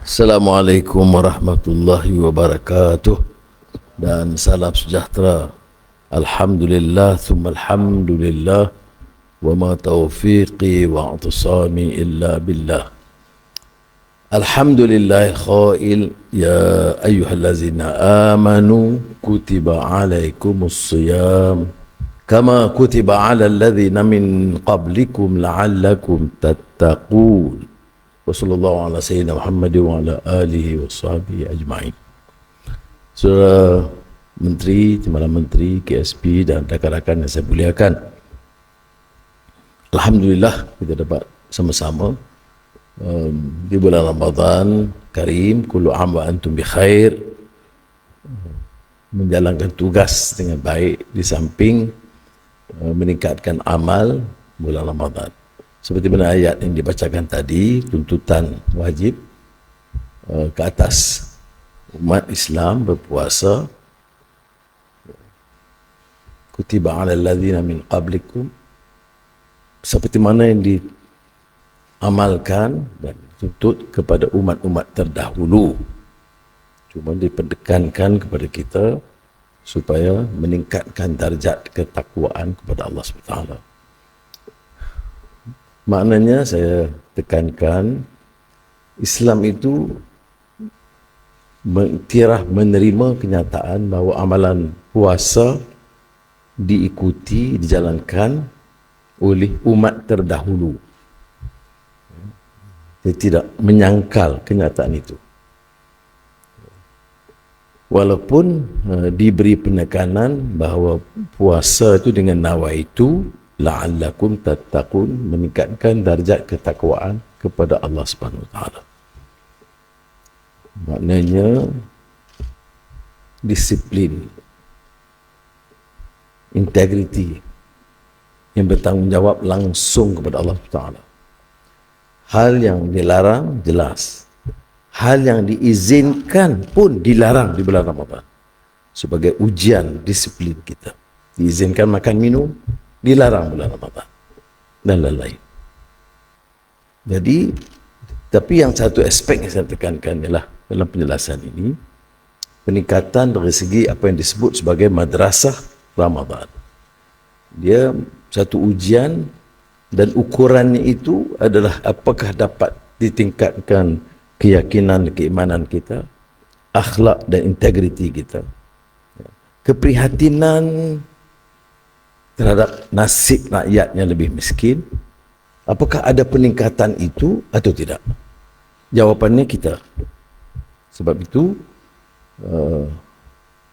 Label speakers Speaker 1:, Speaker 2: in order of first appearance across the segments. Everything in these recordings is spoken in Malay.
Speaker 1: Assalamualaikum warahmatullahi wabarakatuh dan salam sejahtera. Alhamdulillah thumma alhamdulillah wa ma taufiqi wa i'tisami illa billah. Alhamdulillah khail ya ayyuhallazina amanu kutiba alaikumus siyam kama kutiba ala allazina min qablikum la'allakum tattaqun. Wassallallahu ala sayyidina Muhammad wa ala alihi wa sahbihi ajma'in. Saudara Menteri, Timbalan Menteri, KSP dan rakan-rakan yang saya muliakan, alhamdulillah kita dapat sama-sama di bulan Ramadan Karim, kullu am wa antum bi khair, menjalankan tugas dengan baik di samping meningkatkan amal bulan Ramadan. Seperti mana ayat yang dibacakan tadi, tuntutan wajib ke atas umat Islam berpuasa. Kutiba 'alal ladzina min qablikum, seperti mana yang diamalkan dan tuntut kepada umat-umat terdahulu. Cuma diperdekankan kepada kita supaya meningkatkan darjat ketakwaan kepada Allah SWT. Maknanya saya tekankan, Islam itu mengiktiraf, menerima kenyataan bahawa amalan puasa diikuti, dijalankan oleh umat terdahulu. Dia tidak menyangkal kenyataan itu. Walaupun diberi penekanan bahawa puasa itu dengan nawaitu la'allakum tattaqun, meningkatkan darjat ketakwaan kepada Allah Subhanahu Wa Taala. Maknanya disiplin, integriti yang bertanggungjawab langsung kepada Allah Subhanahu Wa Taala. Hal yang dilarang jelas, hal yang diizinkan pun dilarang di bulan Ramadan sebagai ujian disiplin kita. Diizinkan makan minum, dilarang bulan Ramadan dan lain-lain. Jadi, tapi yang satu aspek yang saya tekankan ialah dalam penjelasan ini, peningkatan dari segi apa yang disebut sebagai madrasah Ramadan. Dia satu ujian dan ukurannya itu adalah apakah dapat ditingkatkan keyakinan, keimanan kita, akhlak dan integriti kita, keprihatinan terhadap nasib rakyat yang lebih miskin. Apakah ada peningkatan itu atau tidak? Jawapannya kita. Sebab itu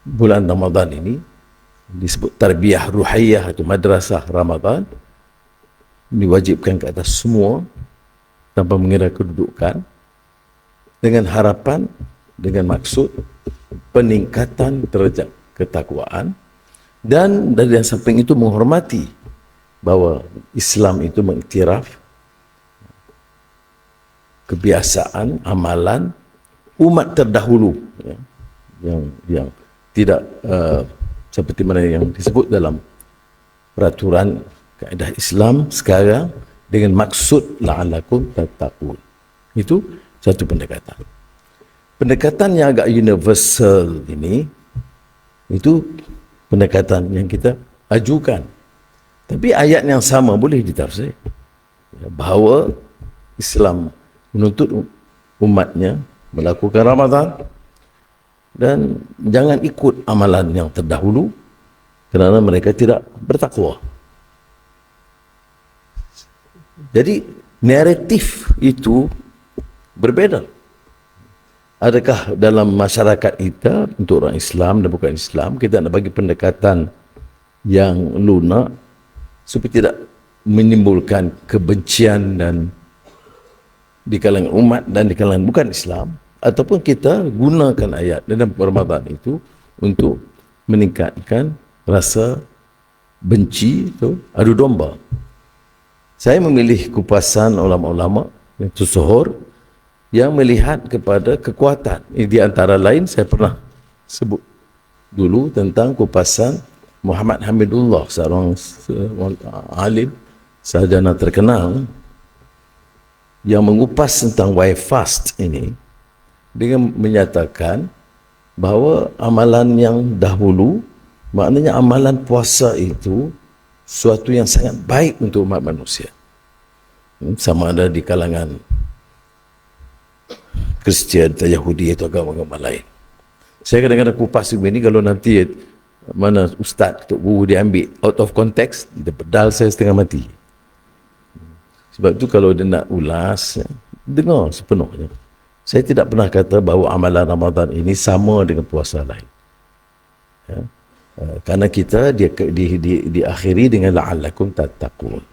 Speaker 1: bulan Ramadan ini disebut tarbiyah ruhiyah atau madrasah Ramadan, diwajibkan ke atas semua tanpa mengira kedudukan, dengan harapan, dengan maksud peningkatan derajat ketakwaan. Dan dari yang samping itu menghormati bahawa Islam itu mengiktiraf kebiasaan, amalan umat terdahulu, ya, yang tidak seperti mana yang disebut dalam peraturan kaedah Islam sekarang, dengan maksud la'allakum tattaqun. Itu satu pendekatan. Pendekatan yang agak universal ini, itu pendekatan yang kita ajukan. Tapi ayat yang sama boleh ditafsir bahawa Islam menuntut umatnya melakukan Ramadan dan jangan ikut amalan yang terdahulu kerana mereka tidak bertakwa. Jadi naratif itu berbeza. Adakah dalam masyarakat kita, untuk orang Islam dan bukan Islam, kita nak bagi pendekatan yang lunak supaya tidak menimbulkan kebencian dan di kalangan umat dan di kalangan bukan Islam, ataupun kita gunakan ayat dalam Ramadan itu untuk meningkatkan rasa benci itu, adu domba. Saya memilih kupasan ulama-ulama yang tersohor yang melihat kepada kekuatan. Di antara lain saya pernah sebut dulu tentang kupasan Muhammad Hamidullah, seorang alim sarjana terkenal yang mengupas tentang why fast ini, dengan menyatakan bahawa amalan yang dahulu, maknanya amalan puasa itu suatu yang sangat baik untuk umat manusia. Sama ada di kalangan Kristian atau Yahudi atau agama-agama lain. Saya kadang-kadang kupas ini, kalau nanti mana ustaz, Tok Guru dia ambil out of context, dia pedal saya setengah mati. Sebab tu kalau dia nak ulas, dengar sepenuhnya. Saya tidak pernah kata bahawa amalan Ramadan ini sama dengan puasa lain. Ya. Karena kita diakhiri dengan la'allakum tattaqun.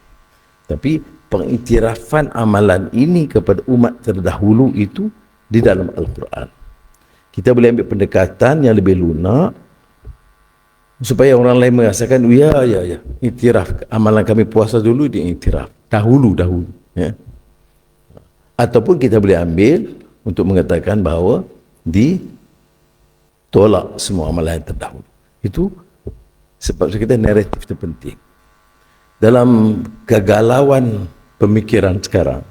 Speaker 1: Tapi pengiktirafan amalan ini kepada umat terdahulu itu di dalam Al-Quran. Kita boleh ambil pendekatan yang lebih lunak supaya orang lain merasakan, ya, iktiraf amalan kami puasa dulu, dia iktiraf dahulu, ya. Ataupun kita boleh ambil untuk mengatakan bahawa ditolak semua amalan yang terdahulu. Itu sebab kita naratif itu penting. Dalam kegalauan pemikiran sekarang,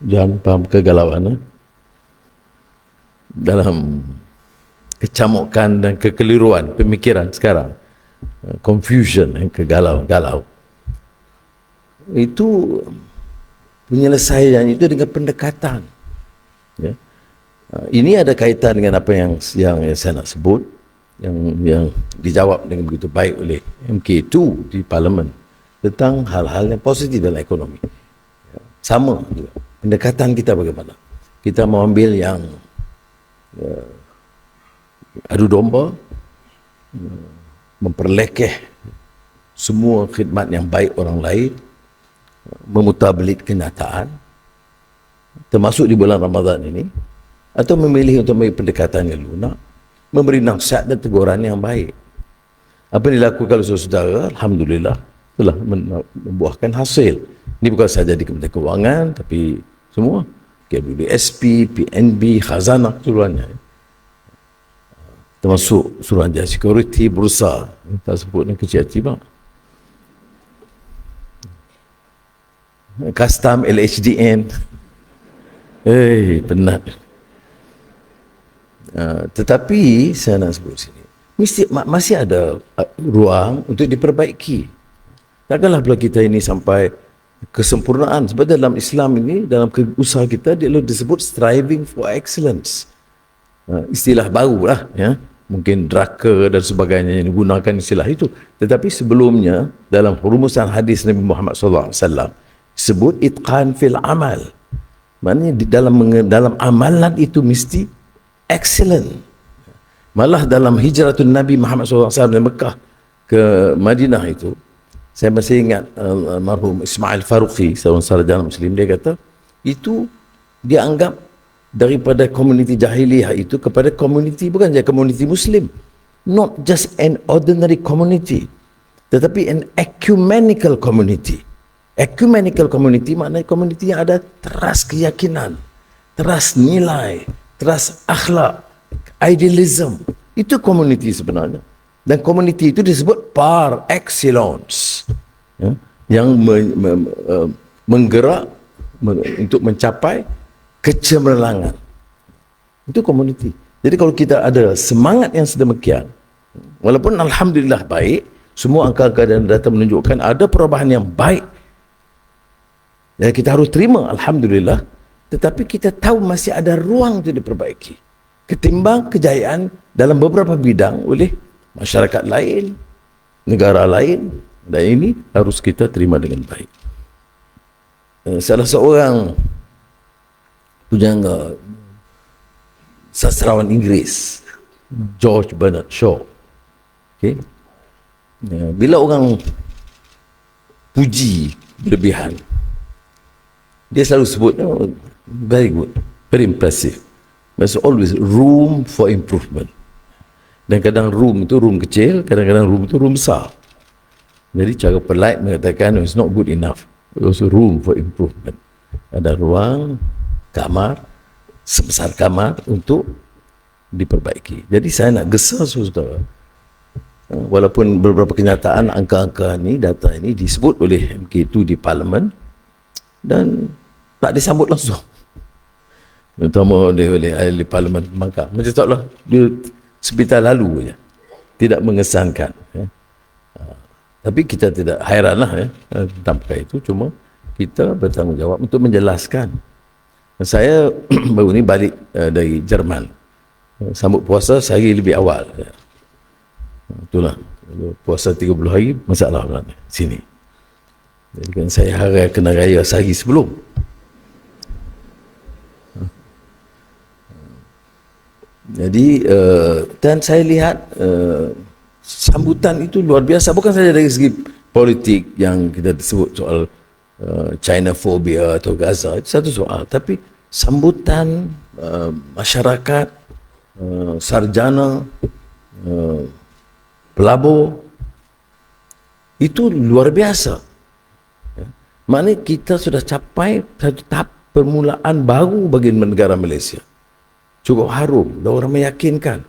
Speaker 1: jangan faham kegalauan, dalam kecamukan dan kekeliruan pemikiran sekarang, confusion, kegalau, itu penyelesaian itu dengan pendekatan. Ya. Ini ada kaitan dengan apa yang saya nak sebut, yang dijawab dengan begitu baik oleh MK2 di Parlimen tentang hal-hal yang positif dalam ekonomi. Ya. Sama juga. Pendekatan kita bagaimana? Kita mau ambil yang adu domba, memperlekeh semua khidmat yang baik orang lain, memutarbelit kenyataan, termasuk di bulan Ramadan ini, atau memilih untuk memilih pendekatan yang lunak, memberi nasihat dan teguran yang baik. Apa yang dilakukan oleh saudara, alhamdulillah, telah membuahkan hasil. Ini bukan saja di Kementerian Kewangan, tapi semua KWSP, PNB, Khazanah, seluruhnya, termasuk Suruhanjaya Security, Bursa, tak sebut yang kecil hati bang, Custom, LHDN, penat. Tetapi saya nak sebut sini, masih ada ruang untuk diperbaiki. Takkanlah pula kita ini sampai kesempurnaan. Sebab dalam Islam ini, dalam usaha kita, dia disebut striving for excellence. Istilah baru lah, ya. Mungkin draka dan sebagainya yang digunakan istilah itu. Tetapi sebelumnya, dalam rumusan hadis Nabi Muhammad SAW, sebut itqan fil amal. Maknanya di dalam amalan itu mesti excellent. Malah dalam hijratun Nabi Muhammad SAW dari Mekah ke Madinah itu, saya masih ingat almarhum Ismail Faruqi, seorang sarjana Muslim, dia kata itu dia anggap daripada komuniti jahiliyah itu kepada komuniti, bukan saja komuniti Muslim, not just an ordinary community, tetapi an ecumenical community. Ecumenical community maknanya komuniti yang ada teras keyakinan, teras nilai, teras akhlak, idealism. Itu komuniti sebenarnya. Dan komuniti itu disebut par excellence, ya, yang menggerak untuk mencapai kecemerlangan. Itu komuniti. Jadi kalau kita ada semangat yang sedemikian, walaupun alhamdulillah baik, semua angka-angka dan data menunjukkan ada perubahan yang baik, dan kita harus terima alhamdulillah, tetapi kita tahu masih ada ruang untuk diperbaiki ketimbang kejayaan dalam beberapa bidang oleh masyarakat lain, negara lain, dan ini harus kita terima dengan baik. Salah seorang pujangga sastrawan Inggeris, George Bernard Shaw, okay? Bila orang puji berlebihan, dia selalu sebut, oh, very good, very impressive. There's always room for improvement. Dan kadang room itu room kecil, kadang-kadang room itu room besar. Jadi cara polite mengatakan it's not good enough. There's room for improvement. Ada ruang kamar, sebesar kamar untuk diperbaiki. Jadi saya nak gesa saudara. Walaupun beberapa kenyataan angka-angka ni, data ini disebut oleh MK2 di Parlimen dan tak disambut langsung. terutama oleh ahli parlimen Melaka. Macam tak lah, dia sebentar lalu je, tidak mengesankan. Tapi kita tidak hairan lah tentang perkara itu, cuma kita bertanggungjawab untuk menjelaskan. Saya baru ni balik dari Jerman, sambut puasa sehari lebih awal. Itulah, puasa 30 hari, masalah orang sini. Jadi kan saya kena raya sehari sebelum. Jadi dan saya lihat sambutan itu luar biasa, bukan saja dari segi politik yang kita sebut soal China phobia atau Gaza, itu satu soal, tapi sambutan masyarakat, sarjana, pelabur, itu luar biasa. Maknanya kita sudah capai satu tahap permulaan baru bagi negara Malaysia. Cukup harum dan orang meyakinkan,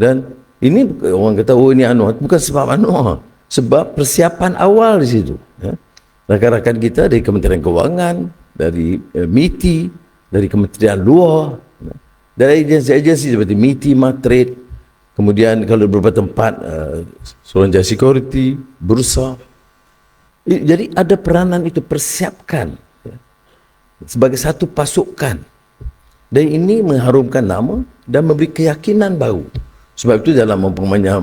Speaker 1: dan ini orang kata oh ini anuah, bukan sebab anuah, sebab persiapan awal di situ. Rakan-rakan kita dari Kementerian Kewangan, dari MITI, dari Kementerian Luar, dari agensi-agensi seperti MITI, Matrade, kemudian kalau beberapa tempat Suruhanjaya Security, Bursa. Jadi ada peranan itu, persiapkan sebagai satu pasukan. Dan ini mengharumkan nama dan memberi keyakinan baru. Sebab itu dalam umpamanya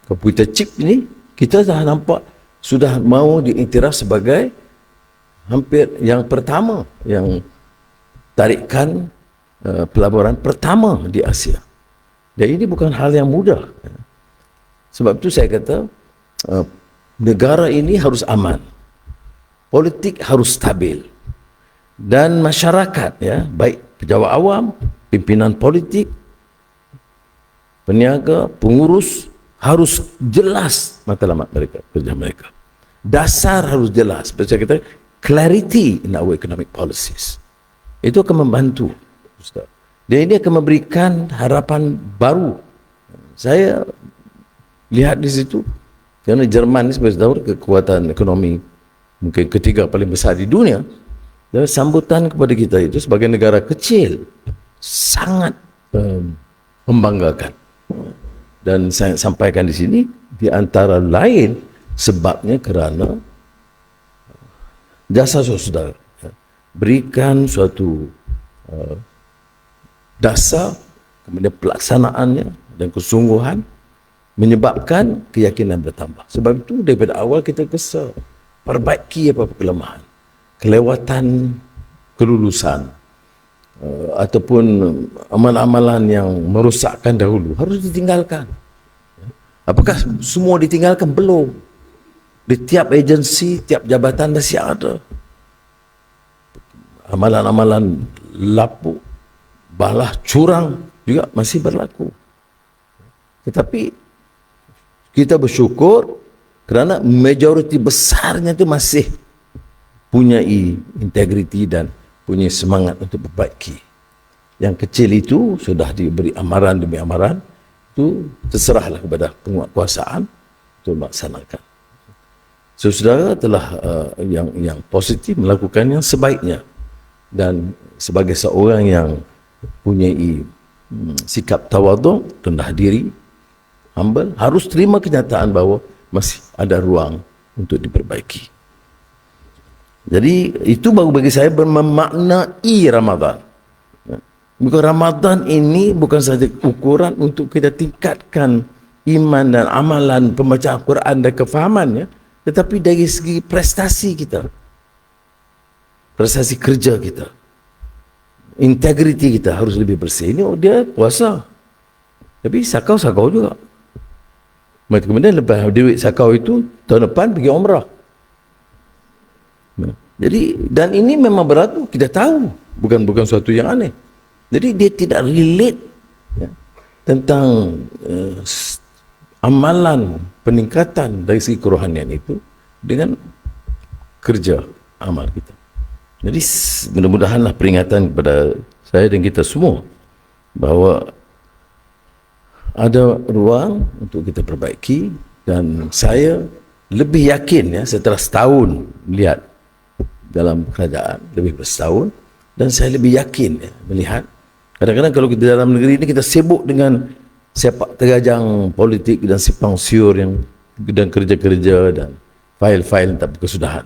Speaker 1: komputer chip ini, kita dah nampak sudah mau diiktiraf sebagai hampir yang pertama, yang tarikan pelaburan pertama di Asia. Dan ini bukan hal yang mudah. Sebab itu saya kata negara ini harus aman, politik harus stabil, dan masyarakat, baik pejabat awam, pimpinan politik, peniaga, pengurus, harus jelas matlamat mereka, kerja mereka. Dasar harus jelas. Seperti saya kata, clarity in our economic policies. Itu akan membantu, Ustaz. Dan ini akan memberikan harapan baru. Saya lihat di situ, kerana Jerman ini seperti tahu kekuatan ekonomi mungkin ketiga paling besar di dunia. Dan sambutan kepada kita itu sebagai negara kecil sangat membanggakan. Dan saya sampaikan di sini, di antara lain sebabnya kerana jasa saudara berikan suatu dasar, kemudian pelaksanaannya dan kesungguhan menyebabkan keyakinan bertambah. Sebab itu daripada awal kita kesal perbaiki apa-apa kelemahan, kelewatan kelulusan, ataupun amalan-amalan yang merosakkan dahulu harus ditinggalkan. Apakah semua ditinggalkan? Belum. Di tiap agensi, tiap jabatan masih ada amalan-amalan lapuk, balah, curang juga masih berlaku. Tetapi kita bersyukur kerana majoriti besarnya itu masih punyai integriti dan punya semangat untuk perbaiki. Yang kecil itu sudah diberi amaran demi amaran, itu terserahlah kepada penguatkuasaan untuk melaksanakan. So, saudara telah yang positif melakukan yang sebaiknya, dan sebagai seorang yang punyai sikap tawaduk, rendah diri, humble, harus terima kenyataan bahawa masih ada ruang untuk diperbaiki. Jadi itu baru bagi saya memaknai Ramadan. Bukan Ramadan ini bukan saja ukuran untuk kita tingkatkan iman dan amalan pembacaan Quran dan kefahamannya, tetapi dari segi prestasi kita, prestasi kerja kita, integriti kita harus lebih bersih. Ini dia puasa, tapi sakau juga. Kemudian lepas duit sakau itu, tahun depan pergi umrah. Jadi, dan ini memang berlaku, kita tahu, bukan suatu yang aneh. Jadi dia tidak relate tentang amalan peningkatan dari segi kerohanian itu dengan kerja amal kita. Jadi mudah-mudahanlah peringatan kepada saya dan kita semua bahawa ada ruang untuk kita perbaiki, dan saya lebih yakin setelah setahun lihat dalam kerajaan lebih bersetahun, dan saya lebih yakin melihat kadang-kadang kalau kita dalam negeri ini kita sibuk dengan sepak terjang politik dan simpang siur yang dan kerja-kerja dan fail-fail tak berkesudahan.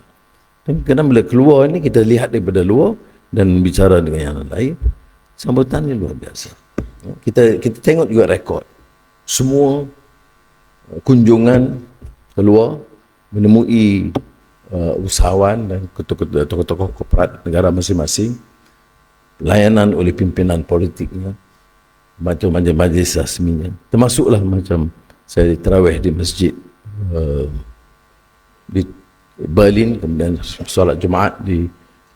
Speaker 1: Dan kadang bila keluar ini kita lihat daripada luar dan bicara dengan yang lain, sambutannya luar biasa. Kita tengok juga rekod. Semua kunjungan keluar menemui usahawan dan tokoh-tokoh korporat negara masing-masing, layanan oleh pimpinan politiknya, macam majlis rasminya, termasuklah macam saya tarawih di masjid di Berlin, kemudian solat Jumaat di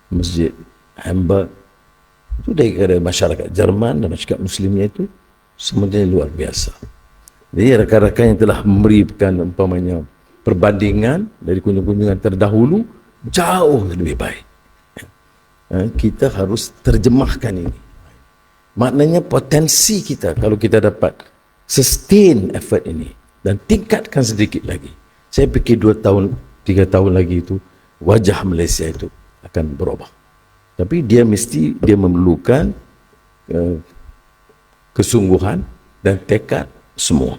Speaker 1: masjid Hamburg. Itu dari masyarakat Jerman dan masyarakat Muslimnya itu semuanya luar biasa. Jadi rakan-rakan yang telah memberikan umpamanya perbandingan dari kunjungan terdahulu jauh lebih baik. Kita harus terjemahkan ini. Maknanya potensi kita kalau kita dapat sustain effort ini dan tingkatkan sedikit lagi. Saya fikir 2 tahun, 3 tahun lagi itu wajah Malaysia itu akan berubah. Tapi dia memerlukan kesungguhan dan tekad semua.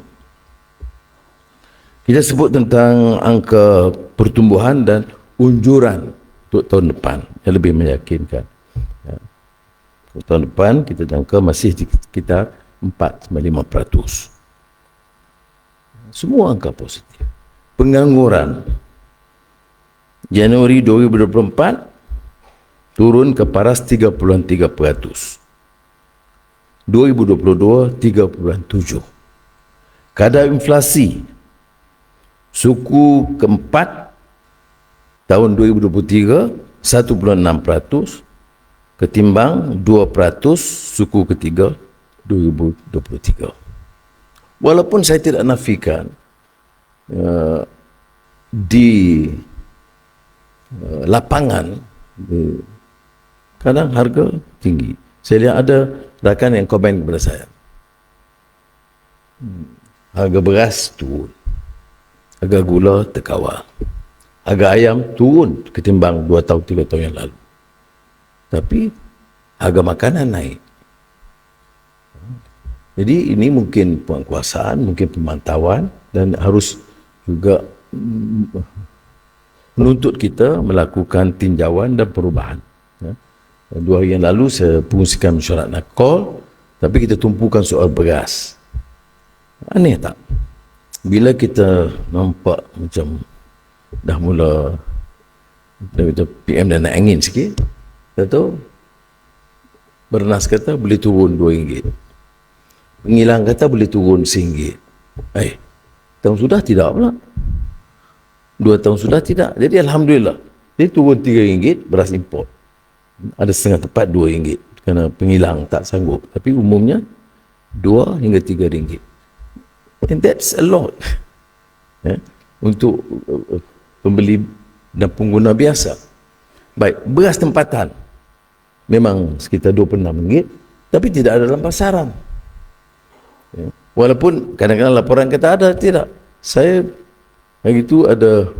Speaker 1: Kita sebut tentang angka pertumbuhan dan unjuran untuk tahun depan yang lebih meyakinkan. Tahun depan kita jangka masih di sekitar 4-5%. Semua angka positif. Pengangguran Januari 2024 turun ke paras 3.3%. 2022 3.7%. Kadar inflasi suku keempat tahun 2023 1.6% ketimbang 2% suku ketiga 2023. Walaupun saya tidak nafikan di lapangan kadang harga tinggi. Saya lihat ada rakan yang komen kepada saya, harga beras turun, harga gula terkawal, harga ayam turun ketimbang 2 tahun 3 tahun yang lalu, tapi harga makanan naik. Jadi ini mungkin penguasaan, mungkin pemantauan, dan harus juga menuntut kita melakukan tinjauan dan perubahan. 2 hari yang lalu saya fungsikan mesyuarat nakol, tapi kita tumpukan soal beras. Aneh tak? Bila kita nampak macam dah mula PM dan naik angin sikit, kita tahu Bernas kata boleh turun RM2. Pengilang kata boleh turun RM1. Tahun sudah tidak pula. 2 tahun sudah tidak. Jadi Alhamdulillah. Dia turun RM3 beras import. Ada setengah tepat RM2 kerana pengilang tak sanggup. Tapi umumnya RM2 hingga RM3. And that's a lot. Untuk pembeli dan pengguna biasa. Baik, beras tempatan memang sekitar RM26, tapi tidak ada dalam pasaran. Walaupun kadang-kadang laporan kata ada, tidak. Saya hari itu ada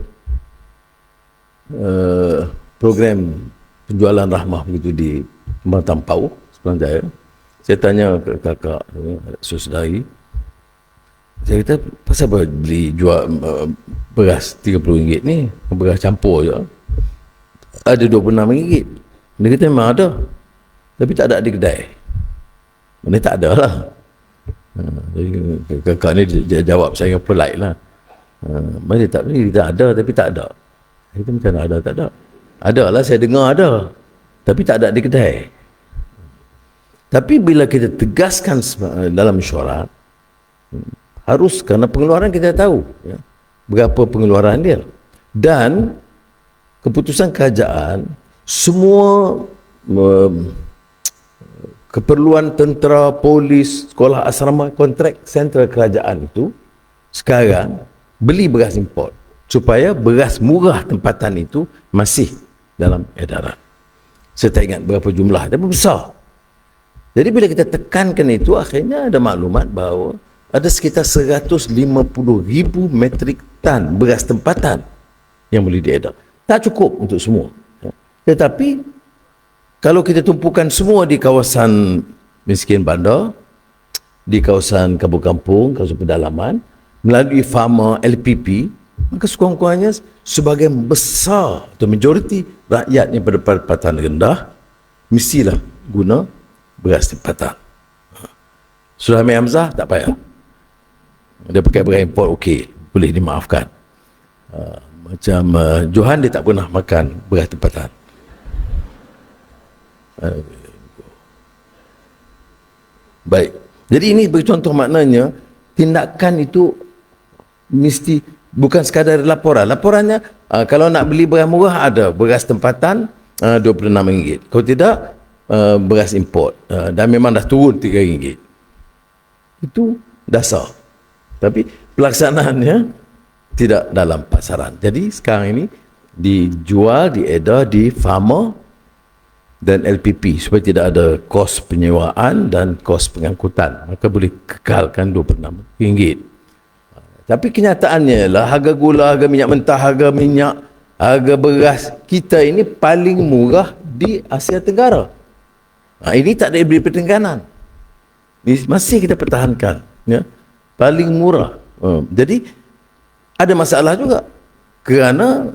Speaker 1: program penjualan rahmah begitu di Kembang Tampau, Seberang Jaya. Saya tanya ke kakak, saudari, saya kata, pasal apa beli jual beras RM30 ni, beras campur je. Ada RM26. Dia kata memang ada, tapi tak ada di kedai. Mana tak ada lah. Kakak ni dia jawab saya polite lah. Mana tak ni kita ada tapi tak ada. Kita macam mana ada tak ada? Ada lah, saya dengar ada, tapi tak ada di kedai. Tapi bila kita tegaskan dalam mesyuarat, harus, kerana pengeluaran kita tahu berapa pengeluaran dia, dan keputusan kerajaan semua keperluan tentera, polis, sekolah asrama, kontrak sentral kerajaan itu sekarang beli beras import supaya beras murah tempatan itu masih dalam edaran. Saya tak ingat berapa jumlah, tapi besar. Jadi bila kita tekankan itu, akhirnya ada maklumat bahawa ada sekitar 150,000 metrik tan beras tempatan yang boleh diedar. Tak cukup untuk semua. Tetapi kalau kita tumpukan semua di kawasan miskin bandar, di kawasan kampung-kampung, kawasan pedalaman, melalui farmer LPP, maka sekurang-kurangnya sebahagian besar atau majoriti rakyat yang berpendapatan rendah mestilah guna beras tempatan. Sulaiman Hamzah tak payah. Dia pakai beras import, okey, boleh dimaafkan. Macam Johan, dia tak pernah makan beras tempatan. Baik. Jadi ini bercontoh, maknanya tindakan itu mesti bukan sekadar laporan. Laporannya kalau nak beli beras murah ada beras tempatan RM26. Kalau tidak beras import dan memang dah turun RM3. Itu dasar. Tapi pelaksanaannya tidak dalam pasaran. Jadi sekarang ini dijual, diedar di farmer dan LPP supaya tidak ada kos penyewaan dan kos pengangkutan. Maka boleh kekalkan RM26. Tapi kenyataannya ialah harga gula, harga minyak mentah, harga minyak, harga beras kita ini paling murah di Asia Tenggara. Ini tak ada beri pertengkaran. Ini masih kita pertahankan, ya. Paling murah. Jadi ada masalah juga kerana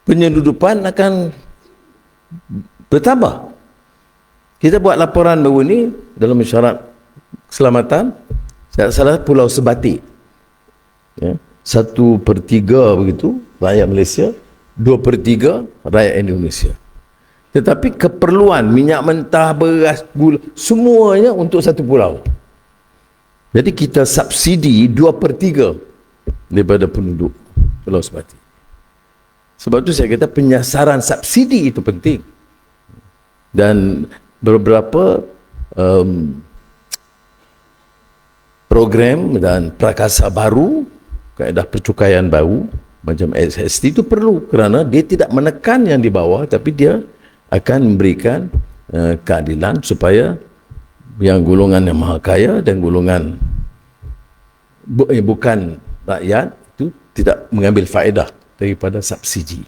Speaker 1: penyeludupan akan bertambah. Kita buat laporan baru ni dalam syarat keselamatan, saya salah Pulau Sebatik, ya, 1/3 begitu rakyat Malaysia, 2/3 rakyat Indonesia. Tetapi keperluan minyak mentah, beras, gula, semuanya untuk satu pulau. Jadi kita subsidi 2/3 daripada penduduk Pulau Sebatik. Sebab tu saya kata penyasaran subsidi itu penting. Dan beberapa program dan prakasa baru, kaedah percukaian baru macam SST itu perlu, kerana dia tidak menekan yang di bawah, tapi dia akan memberikan keadilan supaya yang golongan yang maha kaya dan golongan bukan rakyat itu tidak mengambil faedah daripada subsidi.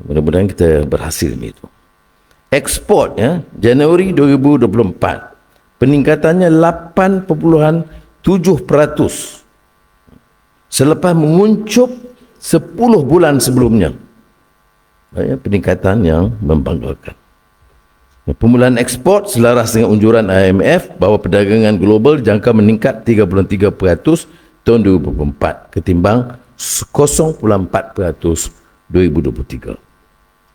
Speaker 1: Mudah-mudahan kita berhasil ini itu. Ekspor, ya, Januari 2024 peningkatannya 8.7% selepas menguncup 10 bulan sebelumnya. Peningkatan yang membanggakan. Pemulaan ekspor selaras dengan unjuran IMF bahawa perdagangan global jangka meningkat 3.3% tahun 2024 ketimbang 0.4% 2023.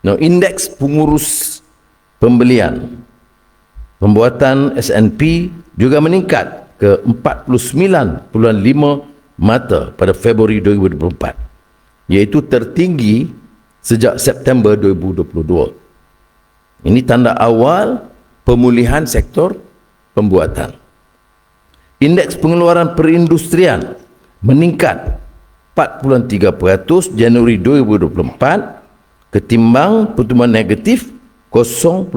Speaker 1: Now, indeks pengurus pembelian pembuatan S&P juga meningkat ke 49.5 mata pada Februari 2024, iaitu tertinggi sejak September 2022. Ini tanda awal pemulihan sektor pembuatan. Indeks pengeluaran perindustrian meningkat 4.3% Januari 2024 ketimbang pertumbuhan negatif 0.03%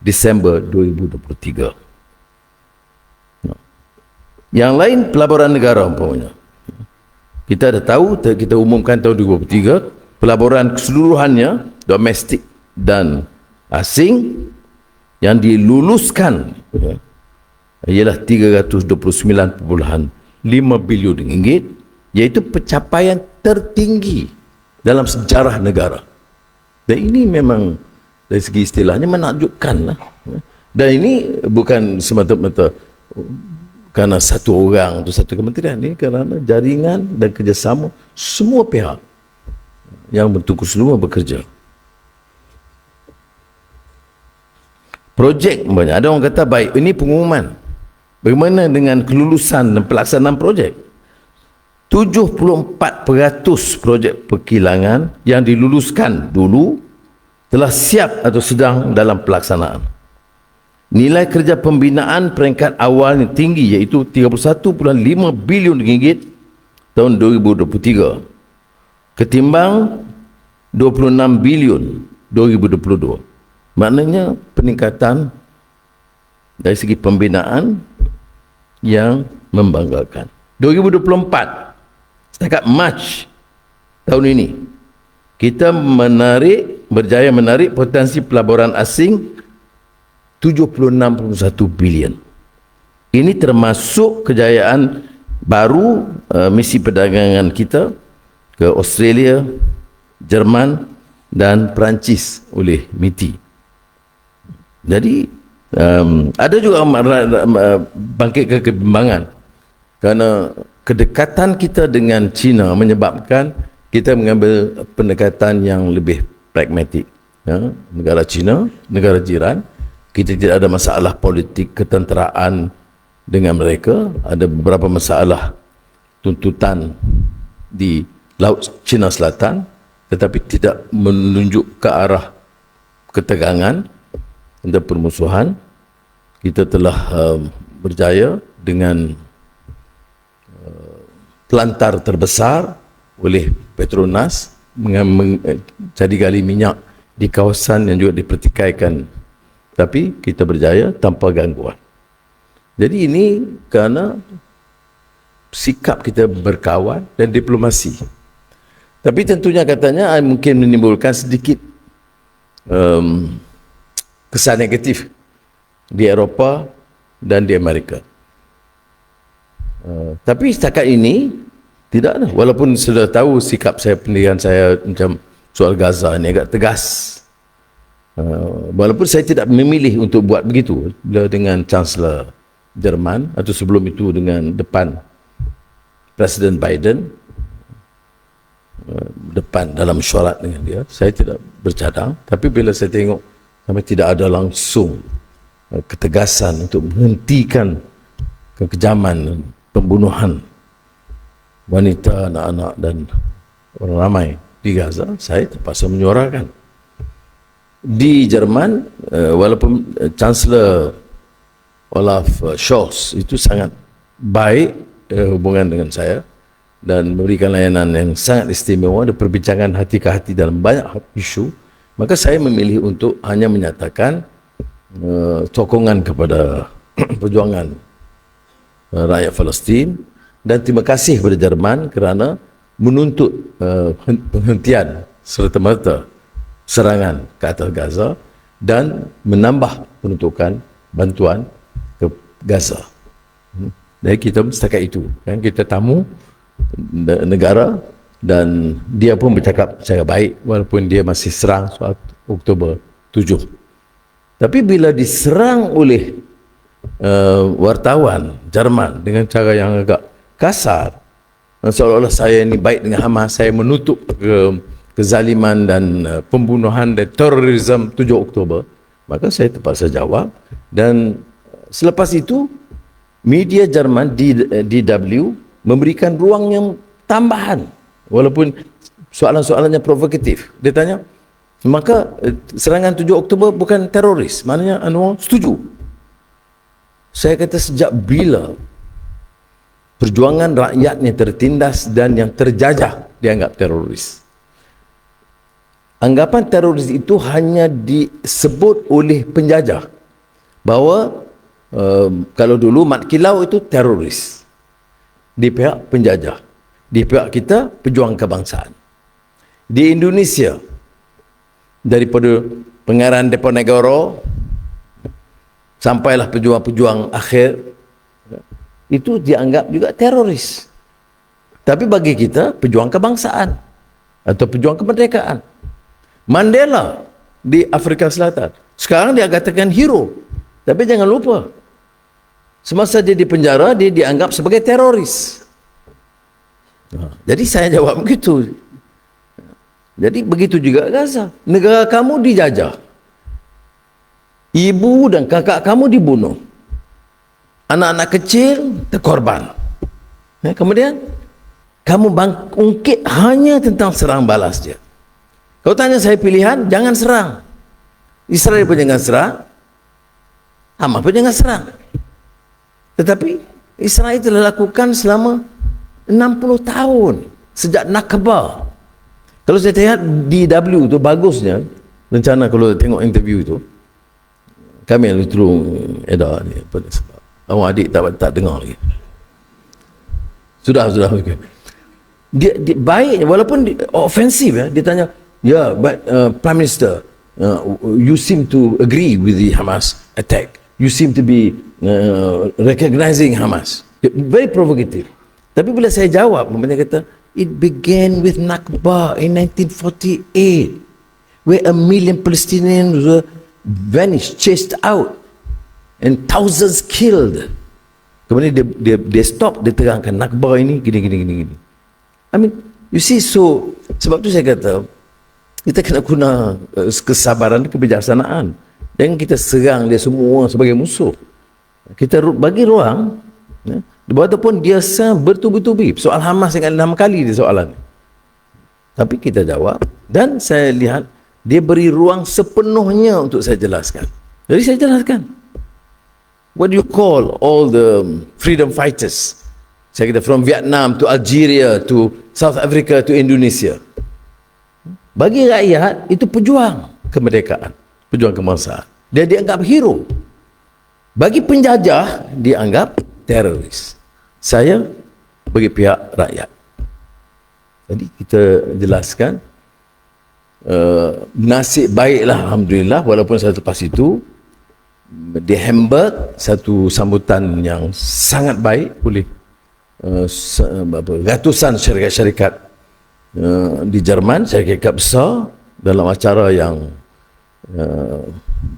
Speaker 1: Disember 2023. Yang lain pelaburan negara umpamanya. Kita dah tahu, kita umumkan tahun 2023, pelaburan keseluruhannya domestik dan asing yang diluluskan ialah 329.5 bilion ringgit, iaitu pencapaian tertinggi dalam sejarah negara. Dan ini memang dari segi istilahnya menakjubkan lah. Dan ini bukan semata-mata kerana satu orang atau satu kementerian, ini kerana jaringan dan kerjasama semua pihak yang bertungkus semua bekerja. Projek banyak. Ada orang kata baik, ini pengumuman. Bagaimana dengan kelulusan dan pelaksanaan projek? 74% projek perkilangan yang diluluskan dulu telah siap atau sedang dalam pelaksanaan. Nilai kerja pembinaan peringkat awal yang tinggi iaitu 31.5 bilion ringgit tahun 2023 ketimbang 26 bilion 2022. Maknanya peningkatan dari segi pembinaan yang membanggakan. 2024 setakat Mac tahun ini kita berjaya menarik potensi pelaburan asing 76.1 bilion. Ini termasuk kejayaan baru misi perdagangan kita ke Australia, Jerman dan Perancis oleh MITI. Jadi ada juga bangkit kebimbangan kerana kedekatan kita dengan China menyebabkan kita mengambil pendekatan yang lebih pragmatik. Negara China, negara jiran, kita tidak ada masalah politik ketenteraan dengan mereka. Ada beberapa masalah tuntutan di Laut Cina Selatan, tetapi tidak menunjuk ke arah ketegangan dan permusuhan. Kita telah berjaya dengan telantar terbesar oleh Petronas jadi gali minyak di kawasan yang juga dipertikaikan, tapi kita berjaya tanpa gangguan. Jadi ini kerana sikap kita berkawan dan diplomasi. Tapi tentunya katanya mungkin menimbulkan sedikit kesan negatif di Eropah dan di Amerika. Tapi setakat ini tidak ada. Walaupun sudah tahu sikap saya, pendidikan saya macam soal Gaza ini agak tegas. Walaupun saya tidak memilih untuk buat begitu dengan Chancellor Jerman atau sebelum itu dengan depan Presiden Biden, depan dalam mesyuarat dengan dia, saya tidak bercadang. Tapi bila saya tengok sampai tidak ada langsung ketegasan untuk menghentikan kekejaman pembunuhan wanita, anak-anak dan orang ramai di Gaza, saya terpaksa menyuarakan. Di Jerman, walaupun Chancellor Olaf Scholz itu sangat baik hubungan dengan saya dan memberikan layanan yang sangat istimewa, ada perbincangan hati ke hati dalam banyak isu, maka saya memilih untuk hanya menyatakan sokongan kepada perjuangan rakyat Palestin dan terima kasih kepada Jerman kerana menuntut penghentian serta-merta serangan ke atas Gaza dan menambah peruntukan bantuan ke Gaza. Jadi kita setakat itu, kan, kita tamu negara dan dia pun bercakap secara baik walaupun dia masih serang soal Oktober 7. Tapi bila diserang oleh wartawan Jerman dengan cara yang agak kasar, seolah-olah saya ini baik dengan Hamas, saya menutup kezaliman dan pembunuhan dan terorisme 7 Oktober, maka saya terpaksa jawab. Dan selepas itu media Jerman DW memberikan ruang yang tambahan walaupun soalan-soalannya provokatif. Dia tanya, maka serangan 7 Oktober bukan teroris? Maknanya Anwar setuju. Saya kata, sejak bila perjuangan rakyatnya tertindas dan yang terjajah dianggap teroris? Anggapan teroris itu hanya disebut oleh penjajah, bahawa kalau dulu Mat Kilau itu teroris di pihak penjajah, di pihak kita pejuang kebangsaan. Di Indonesia, daripada pengarang Diponegoro sampailah pejuang-pejuang akhir, itu dianggap juga teroris. Tapi bagi kita pejuang kebangsaan atau pejuang kemerdekaan. Mandela di Afrika Selatan sekarang dia katakan hero, tapi jangan lupa semasa dia di penjara dia dianggap sebagai teroris. Jadi saya jawab begitu. Jadi begitu juga Gaza. Negara kamu dijajah, ibu dan kakak kamu dibunuh, anak-anak kecil terkorban. Kemudian kamu ungkit hanya tentang serang balas dia. Kau tanya saya pilihan, jangan serang. Israel pun jangan serang, Hamas pun jangan serang. Tetapi Israel telah lakukan selama 60 tahun sejak Nakba. Kalau saya tengok DW itu bagusnya rencana, kalau tengok interview itu, kami yang terus edar ni, sebab awak adik tak dengar lagi. Sudah okay. Dia baik walaupun ofensif ya. Dia tanya, yeah, but Prime Minister, you seem to agree with the Hamas attack. You seem to be recognizing Hamas. Very provocative. Tapi bila saya jawab, dia kata, it began with Nakba in 1948, where 1 million Palestinians were vanished, chased out, and thousands killed. Kemudian dia stop, dia terangkan Nakba ini gini. I mean, you see, so sebab tu saya kata kita kena guna kesabaran, kebijaksanaan. Jangan kita serang dia semua sebagai musuh. Kita bagi ruang, ya, walaupun dia bertubi-tubi. Soal Hamas dengan 6 kali dia soalan. Tapi kita jawab, dan saya lihat dia beri ruang sepenuhnya untuk saya jelaskan. Jadi saya jelaskan. What do you call all the freedom fighters? Saya kata from Vietnam to Algeria to South Africa to Indonesia. Bagi rakyat itu pejuang kemerdekaan, pejuang kebangsaan. Dia dianggap hero. Bagi penjajah dianggap teroris. Saya bagi pihak rakyat. Jadi kita jelaskan nasib baiklah alhamdulillah, walaupun saya lepas itu di Hamburg satu sambutan yang sangat baik oleh ratusan syarikat-syarikat di Jerman, syarikat besar, dalam acara yang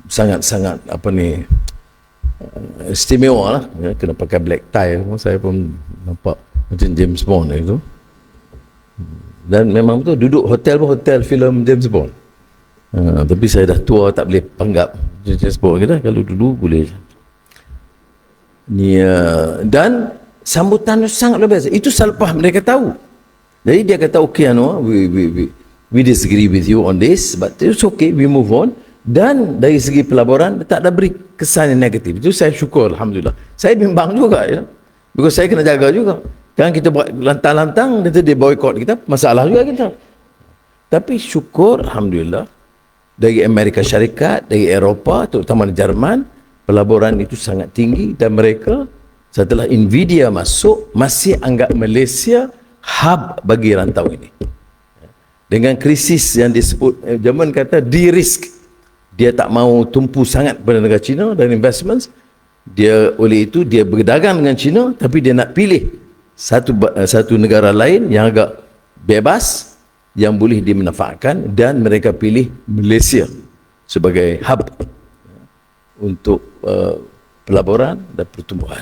Speaker 1: sangat-sangat istimewa lah, ya, kena pakai black tie. Saya pun nampak macam James Bond itu, dan memang betul duduk hotel pun hotel filem James Bond. Tapi saya dah tua, tak boleh panggap James Bond kita. Kalau dulu boleh ni, dan sambutan sangat luar biasa. Itu selepas mereka tahu. Jadi dia kata okay, we disagree with you on this, but it's okay, we move on. Dan dari segi pelaburan tak ada beri kesan yang negatif. Itu saya syukur alhamdulillah. Saya bimbang juga, ya, because saya kena jaga juga. Kan kita buat lantang-lantang, dia boycott kita, masalah juga kita. Tapi syukur alhamdulillah, dari Amerika Syarikat, dari Eropah, terutama di Jerman, pelaburan itu sangat tinggi, dan mereka setelah Nvidia masuk masih anggap Malaysia hub bagi rantau ini. Dengan krisis yang disebut, Jerman kata de-risk, dia tak mau tumpu sangat pada negara China dan investments. Dia oleh itu dia berdagang dengan China, tapi dia nak pilih satu negara lain yang agak bebas, yang boleh dimanfaatkan, dan mereka pilih Malaysia sebagai hub untuk pelaburan dan pertumbuhan.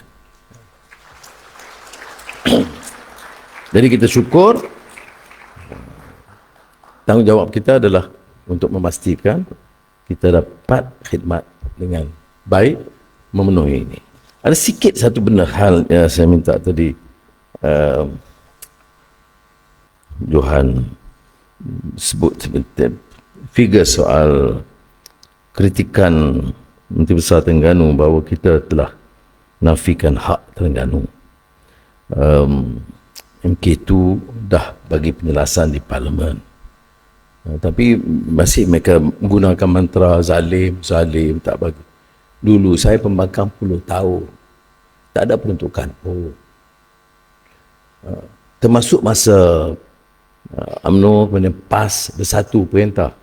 Speaker 1: Jadi kita syukur, tanggungjawab kita adalah untuk memastikan kita dapat khidmat dengan baik, memenuhi ini. Ada sikit satu benda hal yang saya minta tadi, Johan sebut figure soal kritikan Menteri Besar Terengganu bahawa kita telah nafikan hak Terengganu. MK2 dah bagi penjelasan di Parlimen, tapi masih mereka menggunakan mantra zalim, tak bagi. Dulu saya pembangkang 10 tahun, tak ada peruntukan pun. Termasuk masa UMNO kemudian PAS bersatu perintah,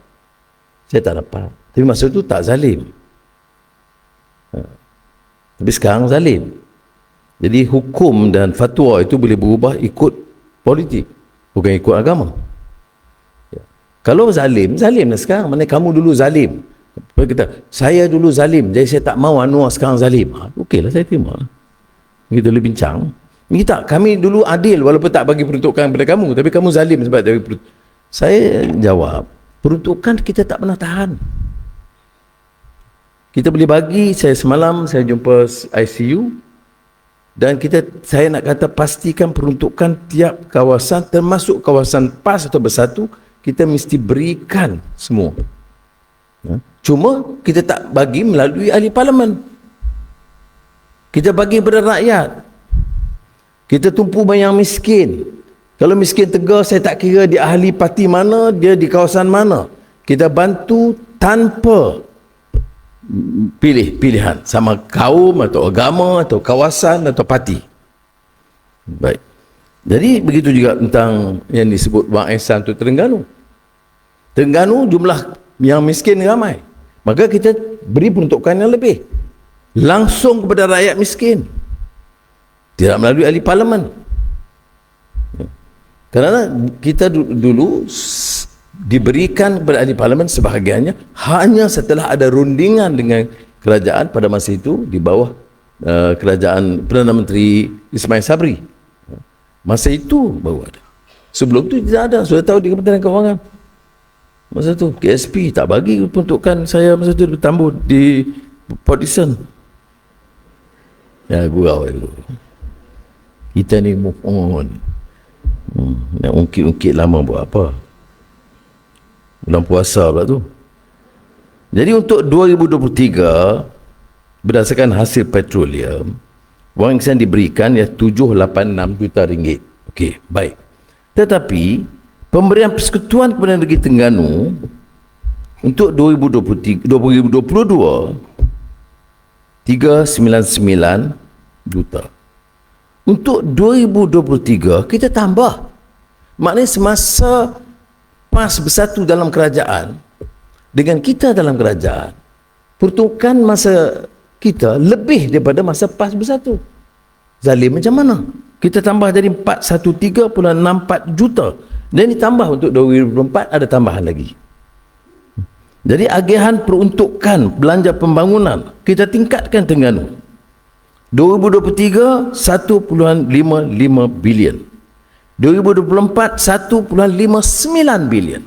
Speaker 1: saya tak dapat. Tapi masa itu tak zalim. Tapi sekarang zalim. Jadi hukum dan fatwa itu boleh berubah ikut politik, bukan ikut agama. Ya. Kalau zalim, zalim lah sekarang. Mana kamu dulu zalim. Kita, saya dulu zalim, jadi saya tak mahu Anwar sekarang zalim. Okeylah, saya terima. Kita boleh bincang. Kita, kami dulu adil walaupun tak bagi peruntukan kepada kamu, tapi kamu zalim sebab dari peruntukan. Saya jawab, peruntukan kita tak pernah tahan. Kita boleh bagi, saya semalam saya jumpa ICU, dan saya nak kata pastikan peruntukan tiap kawasan, termasuk kawasan PAS atau bersatu, kita mesti berikan semua. Cuma kita tak bagi melalui ahli parlimen. Kita bagi kepada rakyat. Kita tumpu yang miskin. Kalau miskin Tegar, saya tak kira dia ahli parti mana, dia di kawasan mana. Kita bantu tanpa pilihan sama kaum atau agama atau kawasan atau parti. Baik. Jadi begitu juga tentang yang disebut Wang Ehsan untuk Terengganu. Terengganu jumlah yang miskin ramai. Maka kita beri peruntukan yang lebih. Langsung kepada rakyat miskin. Tidak melalui ahli parlimen. Kerana kita dulu diberikan kepada ahli parlimen sebahagiannya hanya setelah ada rundingan dengan kerajaan pada masa itu di bawah kerajaan Perdana Menteri Ismail Sabri. Masa itu baru ada. Sebelum itu tidak ada. Sudah tahu di Kementerian Kewangan. Masa itu KSP tak bagi peruntukan saya masa itu bertambut di Port Dickson. Ya gurau itu. Kita ni move on. Nak ungkit-ungkit lama buat apa? Bulan puasa pula tu. Jadi untuk 2023 berdasarkan hasil petroleum, wang yang diberikan ia 786 juta ringgit. Okey, baik. Tetapi pemberian persekutuan kepada negeri Terengganu untuk 2022 399 juta. Untuk 2023 kita tambah. Maknanya semasa PAS bersatu dalam kerajaan dengan kita dalam kerajaan, peruntukan masa kita lebih daripada masa PAS bersatu. Zalim macam mana? Kita tambah jadi 413.64 juta. Dan ditambah untuk 2024 ada tambahan lagi. Jadi agihan peruntukan belanja pembangunan kita tingkatkan Terengganu. 2023 1.55 bilion. 2024 1.59 bilion.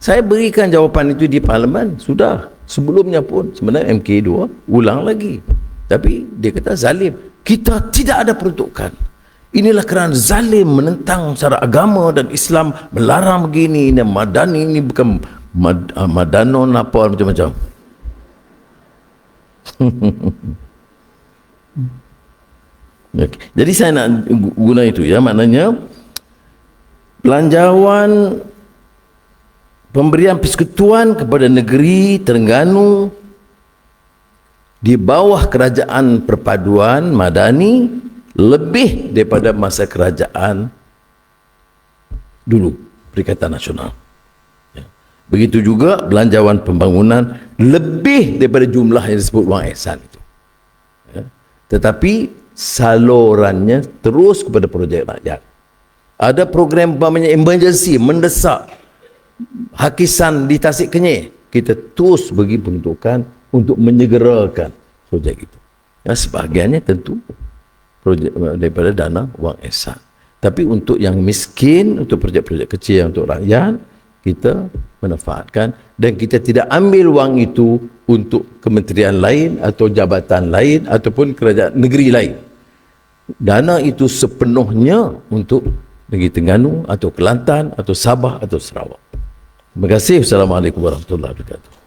Speaker 1: Saya berikan jawapan itu di parlimen sudah. Sebelumnya pun sebenarnya MK2 ulang lagi. Tapi dia kata zalim. Kita tidak ada peruntukan. Inilah kerana zalim menentang secara agama dan Islam, melarang begini, ini madani, ini bukan madanon apa macam-macam. Okay. Jadi saya nak guna itu ya, maknanya belanjawan pemberian persekutuan kepada negeri Terengganu di bawah kerajaan perpaduan madani lebih daripada masa kerajaan dulu Perikatan Nasional. Ya. Begitu juga belanjawan pembangunan lebih daripada jumlah yang disebut wang ihsan itu. Ya. Tetapi salurannya terus kepada projek rakyat. Ada program umpamanya emergency, mendesak, hakisan di Tasik Kenyir, kita terus bagi peruntukan untuk menyegerakan projek itu. Ya, sebahagiannya tentu projek daripada dana wang ihsan. Tapi untuk yang miskin, untuk projek-projek kecil untuk rakyat, kita manfaatkan dan kita tidak ambil wang itu untuk kementerian lain atau jabatan lain ataupun kerajaan negeri lain. Dana itu sepenuhnya untuk negeri Terengganu atau Kelantan atau Sabah atau Sarawak. Terima kasih. Assalamualaikum warahmatullahi wabarakatuh.